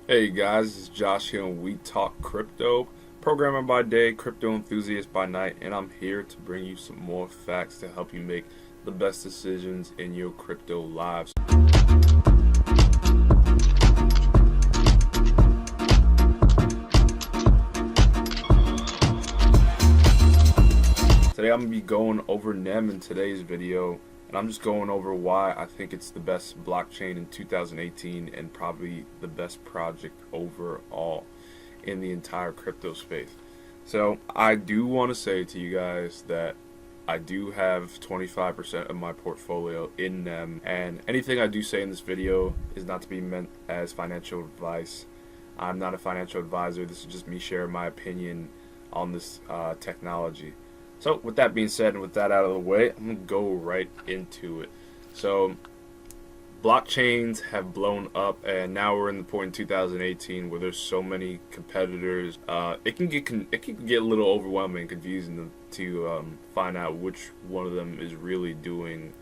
Hey guys, it's Josh here and we talk crypto. Programmer by day, crypto enthusiast by night, and I'm here to bring you some more facts to help you make the best decisions in your crypto lives. Today I'm going to be going over NEM in today's video, and I'm just going over why I think it's the best blockchain in 2018 and probably the best project overall in the entire crypto space. So I do want to say to you guys that I do have 25% of my portfolio in NEM, and anything I do say in this video is not to be meant as financial advice. I'm not a financial advisor. This is just me sharing my opinion on this technology. So with that being said and with that out of the way, I'm going to go right into it. So blockchains have blown up, and now we're in the point in 2018 where there's so many competitors. It can get a little overwhelming and confusing to find out which one of them is really doing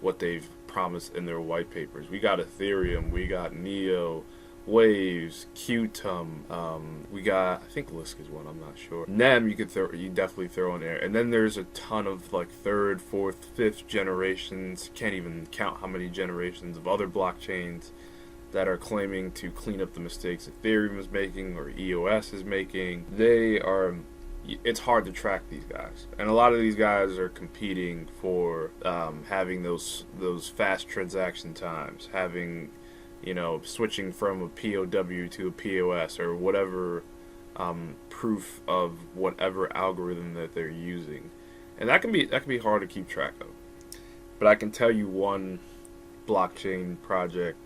what they've promised in their white papers. We got Ethereum, we got Neo, Waves, QTUM, we got, I think Lisk is one, I'm not sure. NEM you definitely throw in there, and then there's a ton of like third, fourth, fifth generations. Can't even count how many generations of other blockchains that are claiming to clean up the mistakes Ethereum is making or EOS is making. It's hard to track these guys, and a lot of these guys are competing for having those fast transaction times, having, you know, switching from a POW to a POS or whatever proof of whatever algorithm that they're using, and that can be hard to keep track of. But I can tell you one blockchain project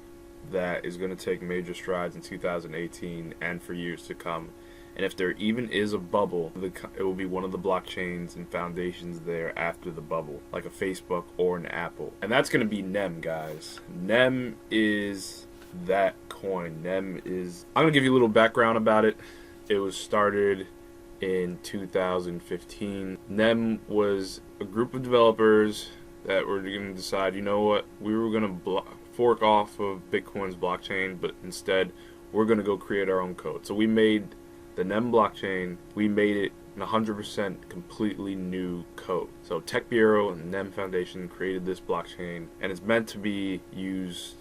that is going to take major strides in 2018 and for years to come. And if there even is a bubble, it will be one of the blockchains and foundations there after the bubble, like a Facebook or an Apple. And that's going to be NEM, guys. NEM is that coin. NEM is... I'm going to give you a little background about it. It was started in 2015. NEM was a group of developers that were going to decide, you know what, we were going to fork off of Bitcoin's blockchain, but instead we're going to go create our own code. So we made the NEM blockchain, we made it 100% completely new code. So Tech Bureau and NEM Foundation created this blockchain, and it's meant to be used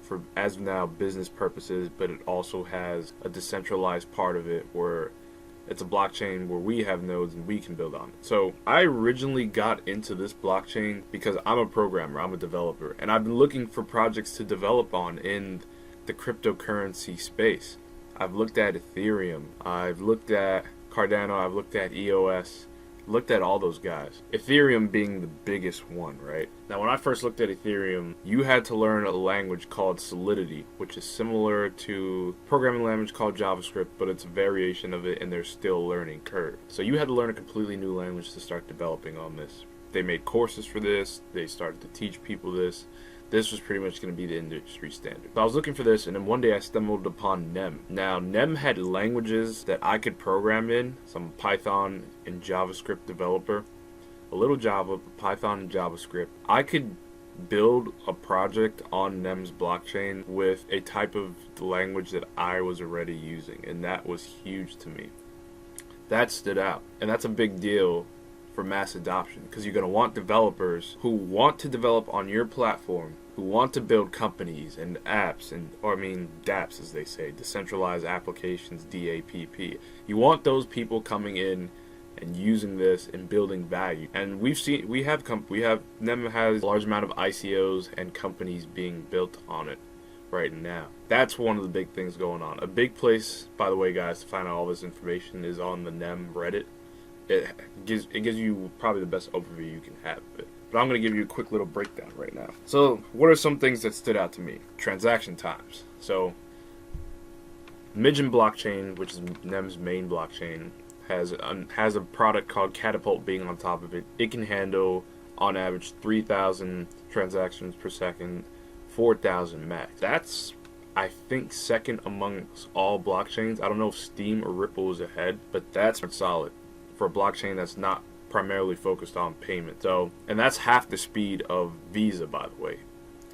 for, as of now, business purposes, but it also has a decentralized part of it where it's a blockchain where we have nodes and we can build on it. So I originally got into this blockchain because I'm a programmer, I'm a developer, and I've been looking for projects to develop on in the cryptocurrency space. I've looked at Ethereum, I've looked at Cardano, I've looked at EOS, looked at all those guys. Ethereum being the biggest one, right? Now when I first looked at Ethereum, you had to learn a language called Solidity, which is similar to a programming language called JavaScript, but it's a variation of it and there's still a learning curve. So you had to learn a completely new language to start developing on this. They made courses for this, they started to teach people this. This was pretty much going to be the industry standard. So I was looking for this, and then one day I stumbled upon NEM. Now, NEM had languages that I could program in, some Python and JavaScript developer, a little Java, Python and JavaScript. I could build a project on NEM's blockchain with a type of language that I was already using, and that was huge to me. That stood out, and that's a big deal for mass adoption, because you're going to want developers who want to develop on your platform, who want to build companies and apps, dApps as they say, decentralized applications, DAPP. You want those people coming in and using this and building value. And NEM has a large amount of ICOs and companies being built on it right now. That's one of the big things going on. A big place, by the way, guys, to find out all this information is on the NEM Reddit. It gives you probably the best overview you can have of it. But I'm going to give you a quick little breakdown right now. So what are some things that stood out to me? Transaction times. So Midgen blockchain, which is NEM's main blockchain, has a product called Catapult being on top of it. It can handle on average 3,000 transactions per second, 4,000 max. That's, I think, second amongst all blockchains. I don't know if Steam or Ripple is ahead, but that's solid for a blockchain that's not primarily focused on payment. So, and that's half the speed of Visa, by the way.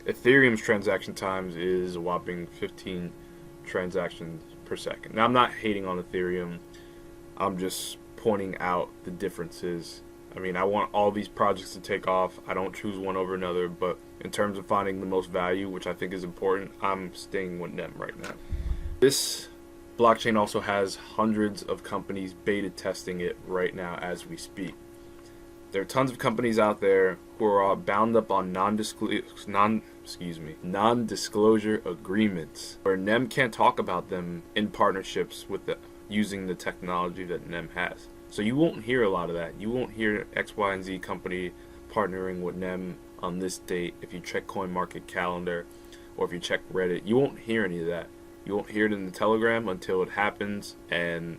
Ethereum's transaction times is a whopping 15 transactions per second. Now, I'm not hating on Ethereum. I'm just pointing out the differences. I mean, I want all these projects to take off. I don't choose one over another, but in terms of finding the most value, which I think is important, I'm staying with NEM right now. This blockchain also has hundreds of companies beta testing it right now as we speak. There are tons of companies out there who are bound up on non-disclosure agreements where NEM can't talk about them in partnerships with using the technology that NEM has. So you won't hear a lot of that. You won't hear X, Y, and Z company partnering with NEM on this date. If you check CoinMarketCalendar or if you check Reddit, you won't hear any of that. You won't hear it in the Telegram until it happens and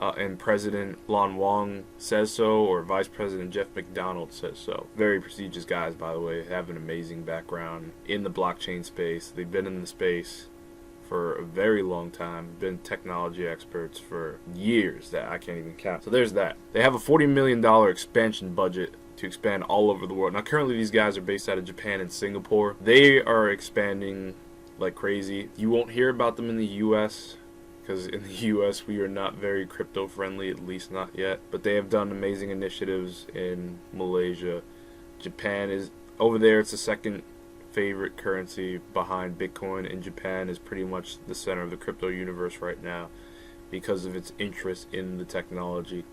and President Lon Wong says so, or Vice President Jeff McDonald says so. Very prestigious guys, by the way, have an amazing background in the blockchain space. They've been in the space for a very long time, been technology experts for years that I can't even count. So there's that. They have a $40 million expansion budget to expand all over the world. Now currently these guys are based out of Japan and Singapore. They are expanding like crazy. You won't hear about them in the US because in the US we are not very crypto friendly, at least not yet. But they have done amazing initiatives in Malaysia. Japan is over there. It's the second favorite currency behind Bitcoin, and Japan is pretty much the center of the crypto universe right now because of its interest in the technology.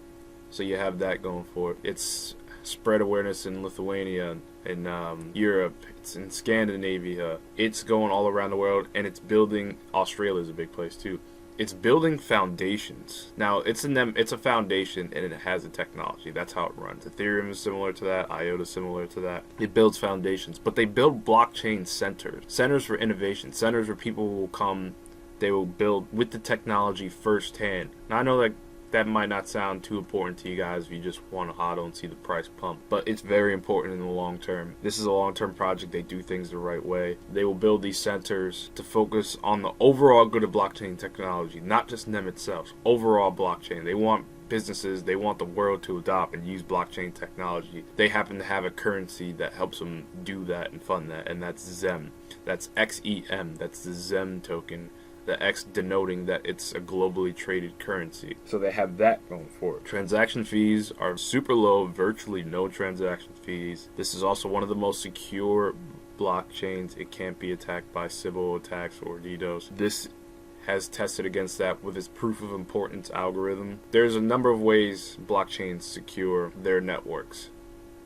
So you have that going for it. It's spread awareness in Lithuania, in Europe, it's in Scandinavia, it's going all around the world, and it's building. Australia is a big place too. It's building foundations. Now it's a foundation, and it has a technology. That's how it runs. Ethereum is similar to that. IOTA is similar to that. It builds foundations, but they build blockchain centers for innovation, centers where people will come. They will build with the technology firsthand. Now I know that might not sound too important to you guys if you just want to hodl and see the price pump, but it's very important in the long term. This is a long-term project. They do things the right way. They will build these centers to focus on the overall good of blockchain technology, not just NEM itself, overall blockchain. They want businesses, they want the world to adopt and use blockchain technology. They happen to have a currency that helps them do that and fund that, and that's XEM. That's XEM. That's the XEM token. The X denoting that it's a globally traded currency. So they have that going for it. Transaction fees are super low, virtually no transaction fees. This is also one of the most secure blockchains. It can't be attacked by Sybil attacks or DDoS. This has tested against that with its proof of importance algorithm. There's a number of ways blockchains secure their networks.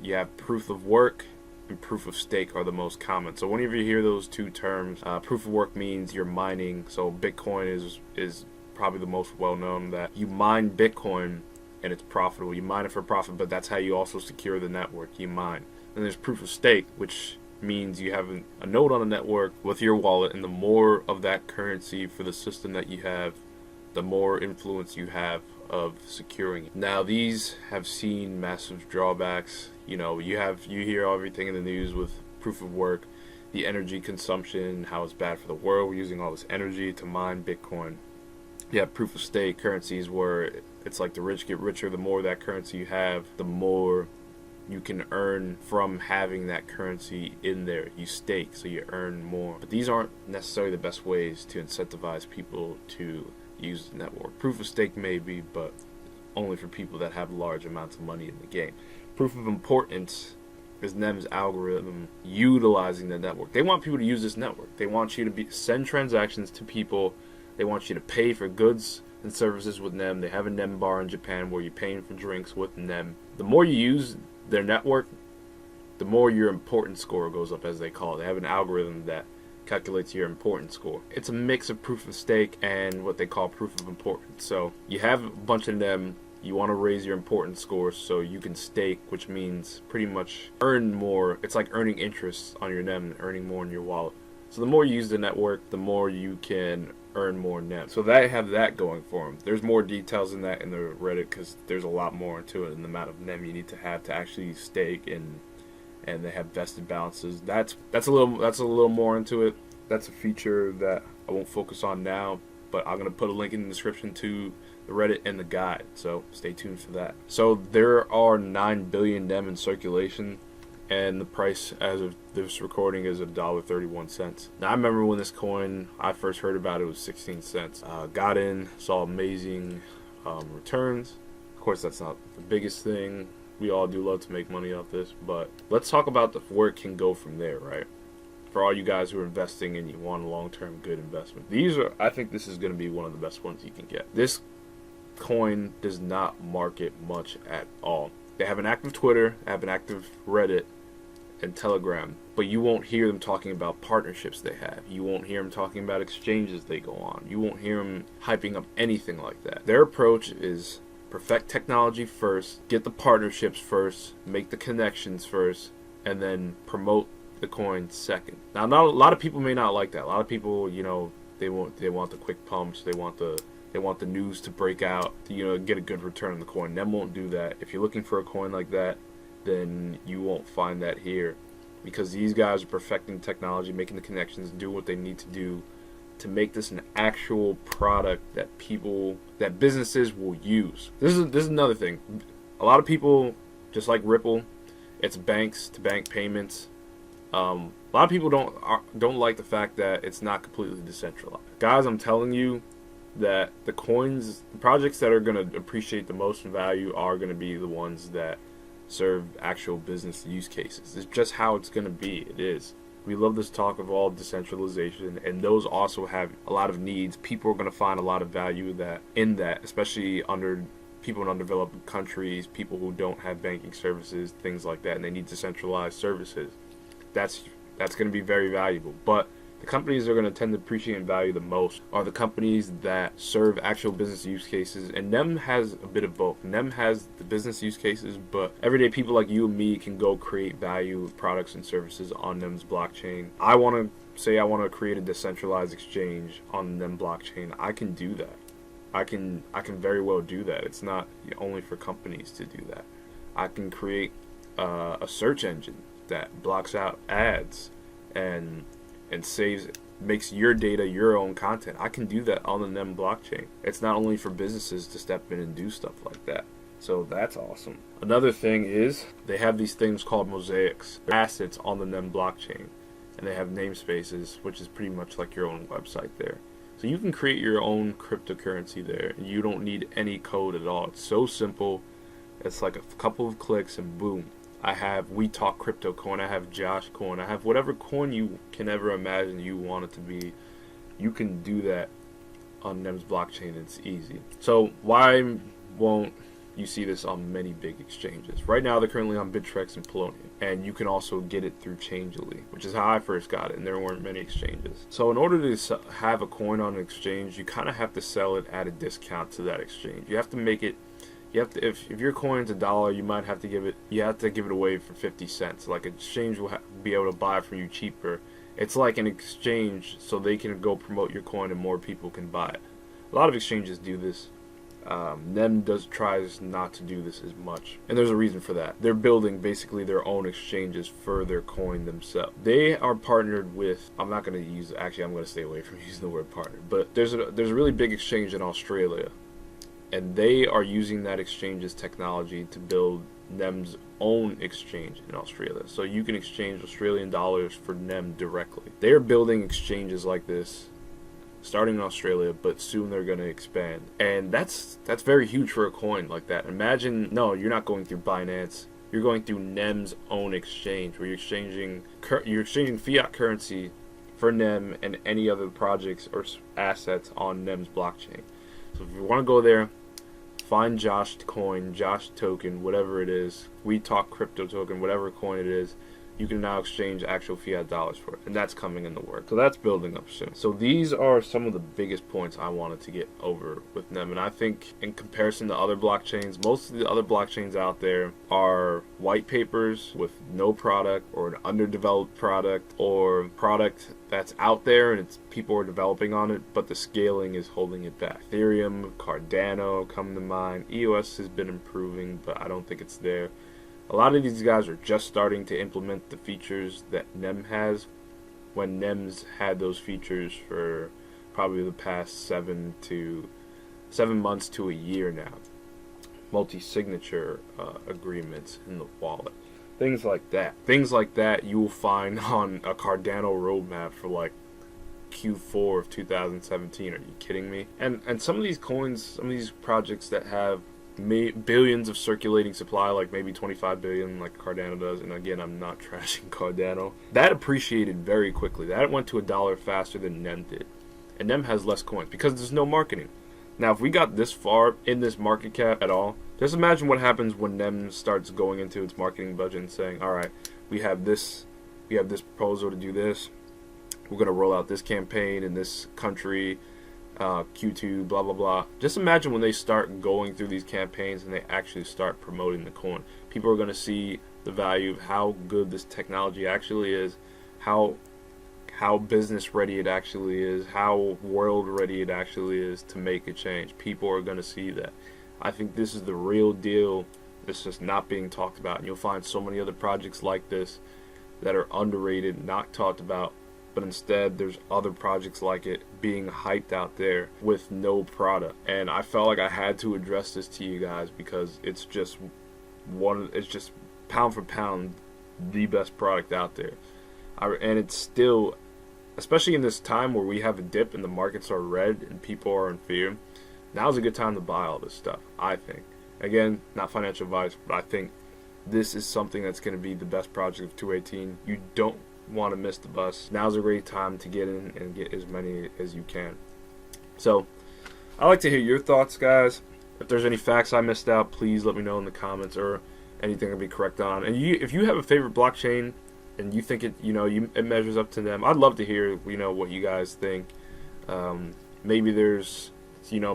You have proof of work and proof of stake are the most common. So whenever you hear those two terms, proof of work means you're mining. So Bitcoin is probably the most well known, that you mine Bitcoin and it's profitable. You mine it for profit, but that's how you also secure the network. You mine. Then there's proof of stake, which means you have a node on a network with your wallet, and the more of that currency for the system that you have, the more influence you have of securing it. Now these have seen massive drawbacks. You know, you hear everything in the news with proof of work, the energy consumption, how it's bad for the world. We're using all this energy to mine Bitcoin. You have proof of stake currencies where it's like the rich get richer. The more that currency you have, the more you can earn from having that currency in there. You stake, so you earn more. But these aren't necessarily the best ways to incentivize people to use the network. Proof of stake may be, but only for people that have large amounts of money in the game. Proof of importance is NEM's algorithm utilizing the network. They want people to use this network. They want you to send transactions to people. They want you to pay for goods and services with NEM. They have a NEM bar in Japan where you're paying for drinks with NEM. The more you use their network, the more your importance score goes up, as they call it. They have an algorithm that calculates your importance score. It's a mix of proof of stake and what they call proof of importance. So you have a bunch of NEM. You want to raise your importance score so you can stake, which means pretty much earn more. It's like earning interest on your NEM and earning more in your wallet. So the more you use the network, the more you can earn more NEM. So they have that going for them. There's more details in that in the Reddit because there's a lot more into it in the amount of NEM you need to have to actually stake, and they have vested balances. That's a little more into it. That's a feature that I won't focus on now, but I'm gonna put a link in the description to the Reddit and the guide, so stay tuned for that. So there are 9 billion NEM in circulation. and the price as of this recording is $1.31. Now I remember when this coin, I first heard about it, was 16 cents. Got in, saw amazing returns. Of course, that's not the biggest thing. We all do love to make money off this, but let's talk about where it can go from there, right? For all you guys who are investing and you want a long-term good investment, I think this is going to be one of the best ones you can get. This coin does not market much at all. They have an active Twitter, they have an active Reddit and Telegram, but you won't hear them talking about partnerships they have. You won't hear them talking about exchanges they go on. You won't hear them hyping up anything like that. Their approach is perfect technology first, get the partnerships first, make the connections first, and then promote the coin second. Now, a lot of people may not like that. A lot of people, they want the quick pumps. They want the news to break out, to, get a good return on the coin. NEM won't do that. If you're looking for a coin like that, then you won't find that here, because these guys are perfecting technology, making the connections, do what they need to do to make this an actual product that businesses will use. This is another thing. A lot of people, just like Ripple, it's banks to bank payments. A lot of people don't like the fact that it's not completely decentralized. Guys, I'm telling you that the projects that are going to appreciate the most in value are going to be the ones that serve actual business use cases. It's just how it's going to be. It is. We love this talk of all decentralization, and those also have a lot of needs. People are going to find a lot of value in that, especially people in underdeveloped countries, people who don't have banking services, things like that, and they need decentralized services. That's going to be very valuable. But the companies that are going to tend to appreciate and value the most are the companies that serve actual business use cases, and NEM has a bit of both. NEM has the business use cases, but everyday people like you and me can go create value products and services on NEM's blockchain. I want to create a decentralized exchange on the NEM blockchain. I can do that. I can very well do that. It's not only for companies to do that. I can create a search engine that blocks out ads and makes your data your own content. I can do that on the NEM blockchain. It's not only for businesses to step in and do stuff like that. So that's awesome. Another thing is they have these things called mosaics. They're assets on the NEM blockchain, and they have namespaces, which is pretty much like your own website there. So you can create your own cryptocurrency there, and you don't need any code at all. It's so simple. It's like a couple of clicks and boom. I have We Talk Crypto Coin, I have Josh Coin, I have whatever coin you can ever imagine you want it to be. You can do that on NEM's blockchain. It's easy. So why won't you see this on many big exchanges? Right now they're currently on Bittrex and Polonium, and you can also get it through Changelly, which is how I first got it, and there weren't many exchanges. So in order to have a coin on an exchange, you kind of have to sell it at a discount to that exchange. You have to make it. If your coin's $1, you have to give it away for 50 cents. Like, an exchange will be able to buy it from you cheaper. It's like an exchange, so they can go promote your coin and more people can buy it. A lot of exchanges do this. NEM tries not to do this as much, and there's a reason for that. They're building basically their own exchanges for their coin themselves. They are partnered with. I'm going to stay away from using the word partner. But there's a really big exchange in Australia. And they are using that exchange's technology to build NEM's own exchange in Australia. So you can exchange Australian dollars for NEM directly. They are building exchanges like this, starting in Australia, but soon they're going to expand. And that's very huge for a coin like that. Imagine, no, you're not going through Binance. You're going through NEM's own exchange, where you're exchanging fiat currency for NEM and any other projects or assets on NEM's blockchain. So if you want to go there, find Josh Coin, Josh Token, whatever it is, We Talk Crypto Token, whatever coin it is, you can now exchange actual fiat dollars for it, and that's coming in the work. So that's building up soon. So these are some of the biggest points I wanted to get over with NEM, and I think in comparison to other blockchains, most of the other blockchains out there are white papers with no product, or an underdeveloped product, or product that's out there and people are developing on it, but the scaling is holding it back. Ethereum, Cardano come to mind. EOS has been improving, but I don't think it's there. A lot of these guys are just starting to implement the features that NEM has, when NEM's had those features for probably the past 7 months to a year now. Multi-signature agreements in the wallet. Things like that. Things like that you will find on a Cardano roadmap for like Q4 of 2017. Are you kidding me? And some of these coins, some of these projects that have billions of circulating supply, like maybe 25 billion like Cardano does, and again, I'm not trashing Cardano, that appreciated very quickly. That went to $1 faster than NEM did. And NEM has less coins because there's no marketing. Now, if we got this far in this market cap at all, just imagine what happens when NEM starts going into its marketing budget and saying, all right, we have this proposal to do this. We're going to roll out this campaign in this country, QTUM, blah, blah, blah. Just imagine when they start going through these campaigns and they actually start promoting the coin. People are going to see the value of how good this technology actually is, how business ready it actually is, how world ready it actually is to make a change. People are going to see that. I think this is the real deal. This is just not being talked about. And you'll find so many other projects like this that are underrated, not talked about, but instead there's other projects like it being hyped out there with no product. And I felt like I had to address this to you guys because it's just pound for pound the best product out there. And it's still, especially in this time where we have a dip and the markets are red and people are in fear, now's a good time to buy all this stuff, I think. Again, not financial advice, but I think this is something that's going to be the best project of 2018. You don't want to miss the bus. Now's a great time to get in and get as many as you can. So, I'd like to hear your thoughts, guys. If there's any facts I missed out, please let me know in the comments, or anything I'll be correct on. And if you have a favorite blockchain and you think it measures up to them, I'd love to hear what you guys think. Maybe there's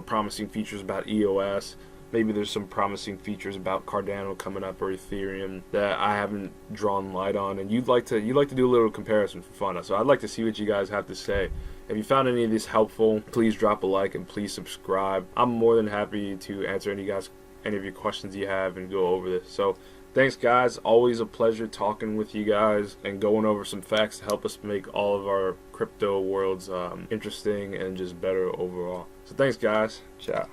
promising features about EOS. Maybe there's some promising features about Cardano coming up, or Ethereum, that I haven't drawn light on, and you'd like to do a little comparison for fun. So I'd like to see what you guys have to say. If you found any of this helpful, please drop a like and please subscribe. I'm more than happy to answer any of your questions you have and go over this. So thanks, guys. Always a pleasure talking with you guys and going over some facts to help us make all of our crypto worlds interesting and just better overall. So thanks, guys. Ciao.